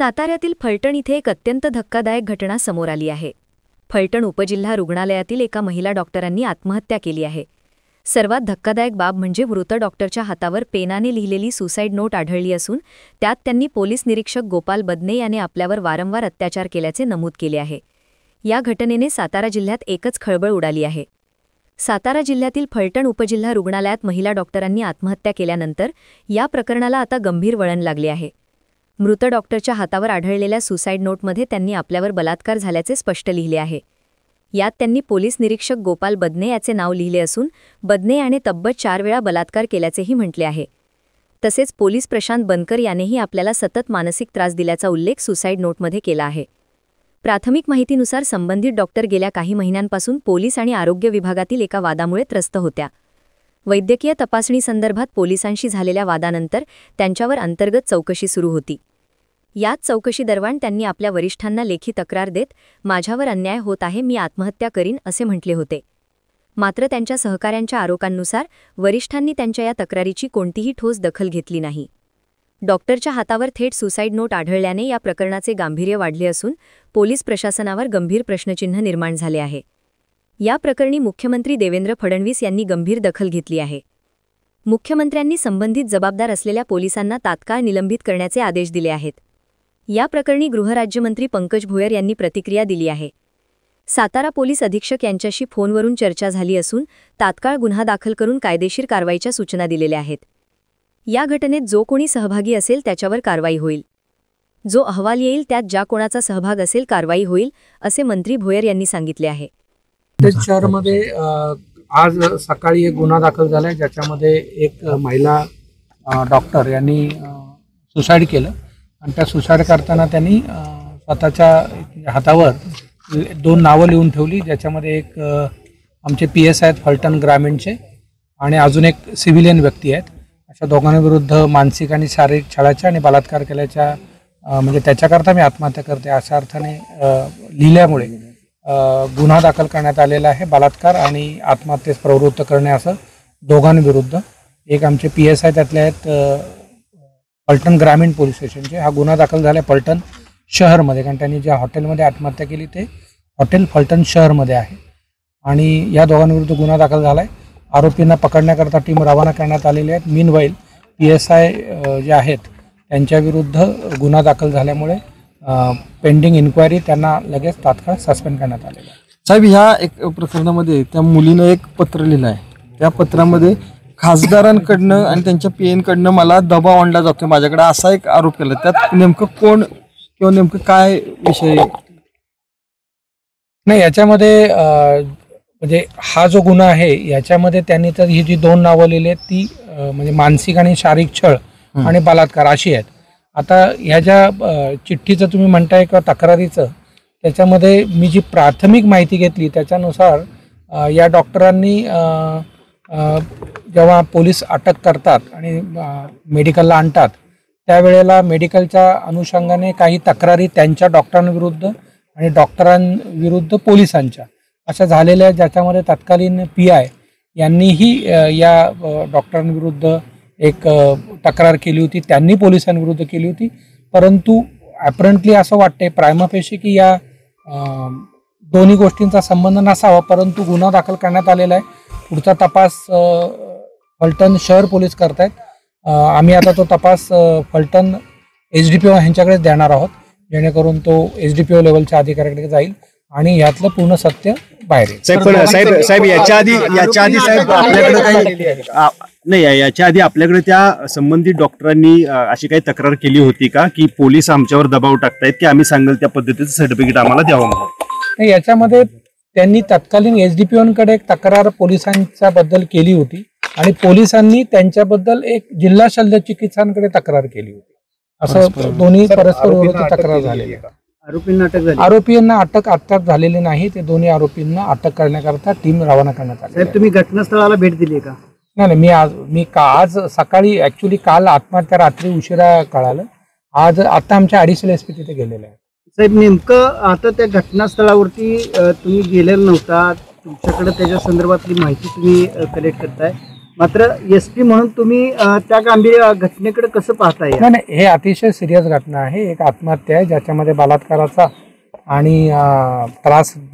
साताऱ्यातील फलटण इथे एक अत्यंत धक्कादायक घटना समोर आली आहे। फलटण उपजिल्हा रुग्णालयातील एका महिला डॉक्टरांनी आत्महत्या केली आहे। सर्वात धक्कादायक बाब म्हणजे मृत डॉक्टरच्या हातावर पेनाने लिहिलेली सुसाईड नोट आढळली असून त्यात त्यांनी पोलीस निरीक्षक गोपाल बदने याने आपल्यावर वारंवार अत्याचार केल्याचे नमूद केले आहे। या घटनेने सातारा जिल्ह्यात एकच खळबळ उडाली आहे। सातारा जिल्ह्यातील फलटण उपजिल्हा रुग्णालयात महिला डॉक्टरांनी आत्महत्या केल्यानंतर या प्रकरणाला आता गंभीर वळण लागले आहे। मृत डॉक्टरच्या हातावर आढळलेल्या सुसाईड नोटमध्ये त्यांनी आपल्यावर बलात्कार झाल्याचे स्पष्ट लिहिले आहे। यात त्यांनी पोलीस निरीक्षक गोपाल बदने याचे नाव लिहिले असून बदने याने तब्बल 4 वेळा बलात्कार केल्याचेही म्हटले आहे। तसेच पोलीस प्रशांत बनकर यानेही आपल्याला सतत मानसिक त्रास दिल्याचा उल्लेख सुसाईड नोटमध्ये केला आहे। प्राथमिक माहितीनुसार संबंधित डॉक्टर गेल्या काही महिन्यांपासून पोलीस आणि आरोग्य विभागातील एका वादामुळे त्रस्त होत्या। वैद्यकीय तपासणी संदर्भात पोलिसांशी झालेल्या वादानंतर त्यांच्यावर अंतर्गत चौकशी सुरू होती। याच चौकशी दरम्यान त्यांनी आपल्या वरिष्ठांना लेखी तक्रार देत माझ्यावर अन्याय होत आहे, मी आत्महत्या करीन असे म्हटले होते। मात्र त्यांच्या सहकाऱ्यांच्या आरोपांनुसार वरिष्ठांनी त्यांच्या या तक्रारीची कोणतीही ठोस दखल घेतली नाही। डॉक्टरच्या हातावर थेट सुसाईड नोट आढळल्याने या प्रकरणाचे गांभीर्य वाढले असून पोलीस प्रशासनावर गंभीर प्रश्नचिन्ह निर्माण झाले आहे। या प्रकरणी मुख्यमंत्री देवेंद्र फडणवीस यांनी गंभीर दखल घेतली आहे। मुख्यमंत्र्यांनी संबंधित जबाबदार असलेल्या पोलिसांना तात्काळ निलंबित करण्याचे आदेश दिले आहेत। या प्रकरणी गृहराज्यमंत्री पंकज भोयर यांनी प्रतिक्रिया दिली आहे। सातारा पोलीस अधीक्षक यांच्याशी फोनवरून चर्चा झाली असून तात्काळ गुन्हा दाखल करून कायदेशीर कारवाईच्या सूचना दिलेल्या आहेत। या घटनेत जो कोणी सहभागी असेल त्याच्यावर कारवाई होईल। जो अहवाल येईल त्यात ज्या कोणाचा सहभाग असेल कारवाई होईल असे मंत्री भोयर यांनी सांगितले आहे। शहरामध्ये आज सकाळी एक गुन्हा दाखल झालाय ज्याच्यामध्ये एक महिला डॉक्टर यांनी सुसाईड केलं आणि त्या सुसाईड करताना त्यांनी स्वतःच्या हातावर 2 नावं लिहून ठेवली, ज्याच्यामध्ये एक आमचे PS आहेत फलटण ग्रामीणचे आणि अजून एक सिव्हिलियन व्यक्ती आहेत। अशा दोघांविरुद्ध मानसिक आणि शारीरिक छळाच्या आणि बलात्कार केल्याच्या म्हणजे त्याच्याकरता मी आत्महत्या करते अशा अर्थाने लिहिल्यामुळे गुन्हा दाखल करण्यात आलेला आहे। बलात्कार आणि आत्महत्येस प्रवृत्त करणे असं दोघांविरुद्ध। एक आमचे PS आहेत त्यातले आहेत फलटण ग्रामीण पोलीस स्टेशनचे। हा गुन्हा दाखल झाला फलटण शहरमध्ये, कारण त्यांनी ज्या हॉटेलमध्ये आत्महत्या केली ते हॉटेल फलटण शहरमध्ये आहे आणि या दोघांविरुद्ध गुन्हा दाखल झाला आहे। आरोपींना पकडण्याकरता टीम रवाना करण्यात आलेली आहे। मीनवाईल PSI जे आहेत त्यांच्याविरुद्ध गुन्हा दाखल झाल्यामुळे पेंडिंग इन्क्वायरी त्यांना लगेच तात्काळ सस्पेंड करण्यात आलेलं आहे। साहेब, ह्या एक प्रकरणामध्ये त्या मुलीनं एक पत्र लिहिलं आहे। त्या पत्रामध्ये खासदारांकडनं आणि त्यांच्या PN कडनं मला दबाव आणला जातो माझ्याकडे असा एक आरोप केला। त्यात नेमकं कोण किंवा नेमकं काय विषय नाही, याच्यामध्ये म्हणजे हा जो गुन्हा आहे याच्यामध्ये त्यांनी तर ही जी 2 नावं लिहिली आहेत ती म्हणजे मानसिक आणि शारीरिक छळ आणि बलात्कार अशी आहेत। आता ह्या ज्या चिठ्ठीचं तुम्ही म्हणताय किंवा तक्रारीचं, त्याच्यामध्ये मी जी प्राथमिक माहिती घेतली त्याच्यानुसार या डॉक्टरांनी जेव्हा पोलीस अटक करतात आणि मेडिकलला आणतात त्यावेळेला मेडिकलच्या अनुषंगाने काही तक्रारी त्यांच्या डॉक्टरांविरुद्ध आणि डॉक्टरांविरुद्ध पोलिसांच्या अशा झालेल्या, ज्याच्यामध्ये तत्कालीन PI यांनीही या डॉक्टरांविरुद्ध एक तक्रार केली होती, त्यांनी पोलिसांविरुद्ध केली होती। परंतु ॲपरंटली असं वाटते प्रायमा फेशी की या दोन्ही गोष्टींचा संबंध नसावा, परंतु गुन्हा दाखल करण्यात आलेला आहे। पुढचा तपास फलटण शहर पोलीस करतायत। आम्ही आता तो तपास फलटण SDPO ह्यांच्याकडेच देणार आहोत, जेणेकरून तो SDPO लेवलच्या अधिकाऱ्याकडे जाईल आणि यातलं पूर्ण सत्य बाहेर येईल। साहेब याच्या आधी साहेब आपल्याकडे काही नाही, याच्या आधी आपल्याकडे त्या संबंधित डॉक्टरांनी अशी काही तक्रार केली होती का की पोलीस आमच्यावर दबाव टाकतायत की आम्ही सांगेल त्या पद्धतीचं सर्टिफिकेट आम्हाला द्यावं म्हणून? याच्यामध्ये त्यांनी तत्कालीन SDPOंकडे एक तक्रार पोलिसांच्या बद्दल केली होती आणि पोलिसांनी त्यांच्याबद्दल एक जिल्हा शल्य चिकित्सांकडे तक्रार केली होती। असं दोन्ही परस्पर विरोधी तक्रार झालेली आहे। आरोपींना अटक आत्ताच झालेली नाही, ते दोन्ही आरोपींना अटक करण्याकरता टीम रवाना करण्यात आली। साहेब, तुम्ही घटनास्थळाला भेट दिली का? नाही, मी आज सकाळी ॲक्च्युली काल आत्महत्या रात्री उशिरा कळालं, आज आता आमच्या ॲडिशनल SP तिथे गेलेले आहे। साहेब, नेमकं आता त्या घटनास्थळावरती तुम्ही गेलेला नव्हता, तुमच्याकडे त्याच्या संदर्भातली माहिती तुम्ही कलेक्ट करताय, मात्र एसपी म्हणून तुम्ही त्या गांभीर्य घटनेकडे कसं पाहताय? नाही नाही, हे अतिशय सिरियस घटना आहे. एक आत्महत्या आहे ज्याच्यामध्ये बलात्काराचा आणि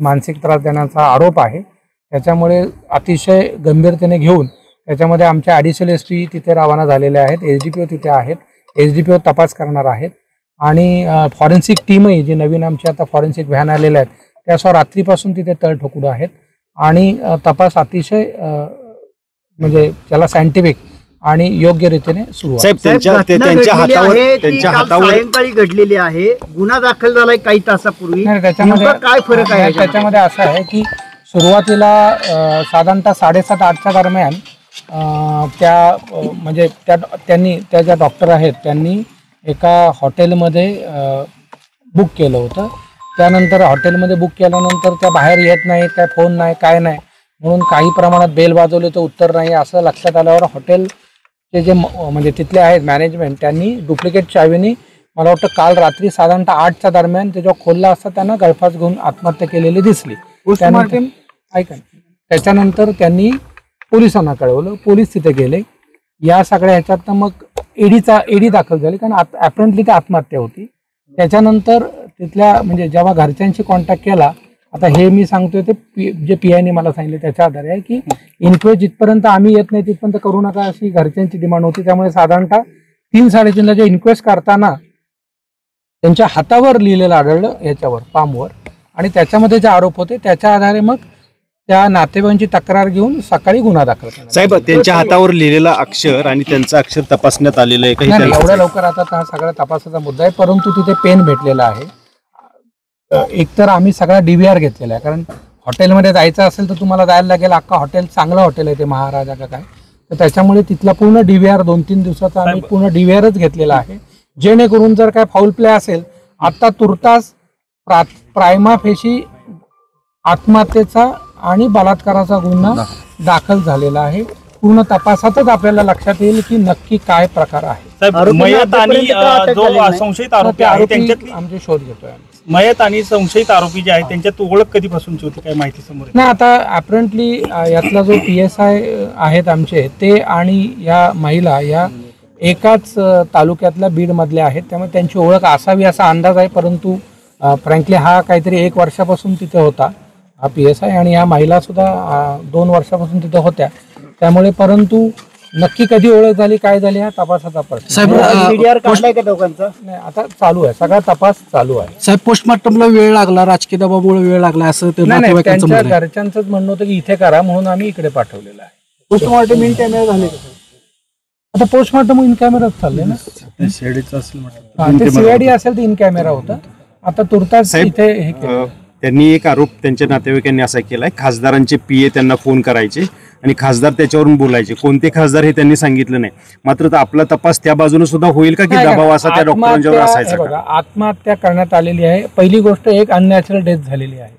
मानसिक त्रास देण्याचा आरोप आहे. त्याच्यामुळे अतिशय गंभीरतेने घेऊन त्याच्यामध्ये आमचे ॲडिशनल एसपी तिथे रवाना झालेले आहेत, SDPO तिथे आहेत, SDPO तपास करणार आहेत आणि फॉरेन्सिक टीमही जी नवीन आमची आता फॉरेन्सिक व्हॅन आलेल्या आहेत त्यासह रात्रीपासून तिथे तळ ठोकून आहेत आणि तपास अतिशय म्हणजे त्याला सायंटिफिक आणि योग्य रीतीने सुरू आहे. साहेब त्यांच्या हातावर सायंकाळी घडलेली आहे, गुन्हा दाखल झालाय काही तासापूर्वी. नाही, त्याच्यामध्ये काय फरक आहे? त्याच्यामध्ये असं आहे की सुरुवातीला साधारणतः 7:30-8च्या दरम्यान म्हणजे त्या ज्या डॉक्टर आहेत त्यांनी एका हॉटेलमध्ये बुक केलं होतं. त्यानंतर हॉटेलमध्ये बुक केल्यानंतर त्या बाहेर येत नाहीत, काय फोन नाही, काय नाही, म्हणून काही प्रमाणात बेल वाजवले तर उत्तर नाही. असं लक्षात आल्यावर हॉटेलचे जे म्हणजे तिथले आहेत मॅनेजमेंट त्यांनी डुप्लिकेट चावीनी मला वाटतं काल रात्री साधारणतः 8च्या दरम्यान ते जेव्हा खोलला असता त्यांना गळफास घेऊन आत्महत्या केलेली दिसली. त्याच्यानंतर त्यांनी पोलिसांना कळवलं, पोलीस तिथे गेले. या सगळ्या ह्याच्यात मग ईडी दाखल झाली कारण ॲपरंटली ती आत्महत्या होती. त्याच्यानंतर तिथल्या म्हणजे जेव्हा घरच्यांशी कॉन्टॅक्ट केला, आता हे मी सांगतोय ते जे PIने मला सांगितले त्याच्या आधारे आहे की इन्क्वायरी जिथपर्यंत आम्ही येत नाही तिथपर्यंत करू नका अशी घरच्यांची डिमांड होती. त्यामुळे साधारणतः 3-3:30ला जे इन्क्वेस्ट करताना त्यांच्या हातावर लिहिलेलं आढळलं याच्यावर पामवर आणि त्याच्यामध्ये जे आरोप होते त्याच्या आधारे मग त्या नातेवाईकांची तक्रार घेऊन सकाळी गुन्हा दाखल केला. साहेब त्यांच्या हातावर लिहिलेलं अक्षर आणि त्यांचं अक्षर तपासण्यात आलेलं आहे काही? एवढ्या लवकर आता हा सगळा तपासाचा मुद्दा आहे, परंतु तिथे पेन भेटलेला आहे. एकतर आम्ही सगळा DVR घेतलेला आहे कारण हॉटेलमध्ये जायचं असेल तर तुम्हाला जायला लागेल. अख्खा हॉटेल चांगलं हॉटेल आहे ते महाराजा का काय, तर त्याच्यामुळे तिथला पूर्ण DVR 2-3 दिवसाचा आम्ही पूर्ण DVRच घेतलेला आहे जेणेकरून जर काय फाऊल प्ले असेल आता तुर्तास प्रायमा फेशी आत्महत्येचा आणि बलात्काराचा गुन्हा दाखल झालेला आहे. पूर्ण तपासातच आपल्याला लक्षात येईल की नक्की काय प्रकार आहे. मयत आणि जो संशयित आरोपी आहे त्यांच्यातली आमचे शोध घेतोय. मयत आणि संशयित आरोपी जे आहे त्यांच्यात ओळख कधीपासूनची होती, काय माहिती समोर? नाही, आता ॲपरंटली यातला जो PSI आहेत आमचे ते आणि या महिला या एकाच तालुक्यातल्या बीडमधल्या आहेत, त्यामुळे त्यांची ओळख असावी असा अंदाज आहे. परंतु फ्रँकली हा काहीतरी 1 वर्षापासून तिथे होता हा PSI आणि ह्या महिला सुद्धा 2 वर्षापासून तिथे होत्या. त्यामुळे परंतु नक्की कधी ओळख झाली काय झाली हा तपासाचा प्रश्न. DVR काढलाय का दोघांचा? नाही, आता चालू आहे, सगळा तपास चालू आहे. साहेब पोस्टमॉर्टमला वेळ लागला, राजकीय दबावामुळे वेळ लागला असं नाही, त्यांच्या घरच्यांचंच म्हणणं होतं की इथे करा म्हणून आम्ही इकडे पाठवलेलं आहे. पोस्टमॉर्टम इन कॅमेरा झाले का? आता पोस्टमॉर्टम इन कॅमेराच चाललंय ना. ते CID असेल तर इन कॅमेरा होता. आता तुर्तास इथे हे त्यांनी एक आरोप त्यांच्या नातेवाईकांनी असा केलाय, खासदारांचे PA त्यांना फोन करायचे आणि खासदार त्याच्यावरून बोलायचे. कोणते खासदार हे त्यांनी सांगितलं नाही. मात्र आपला तपास त्या बाजूने सुद्धा होईल का की दबाव असा त्या डॉक्टरांच्यावर असायचा? बघा, आत्महत्या करण्यात आलेली आहे. पहिली गोष्ट एक अननॅचरल डेथ झालेली आहे.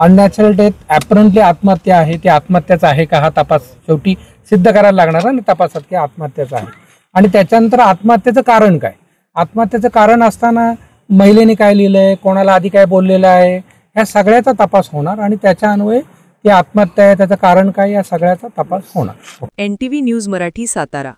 अननॅचरल डेथ ॲपरंटली आत्महत्या आहे, ती आत्महत्याचा आहे का हा तपास शेवटी सिद्ध करायला लागणार ना तपासात की आत्महत्याचा आहे. आणि त्याच्यानंतर आत्महत्येचं कारण काय, आत्महत्येचं कारण असताना महिलेने काय लिहिलंय, कोणाला आधी काय बोललेलं आहे, ह्या सगळ्याचा तपास होणार आणि त्याच्या अन्वये ती आत्महत्या आहे त्याचं कारण काय या सगळ्याचा तपास होणार. NTV news Marathi Satara.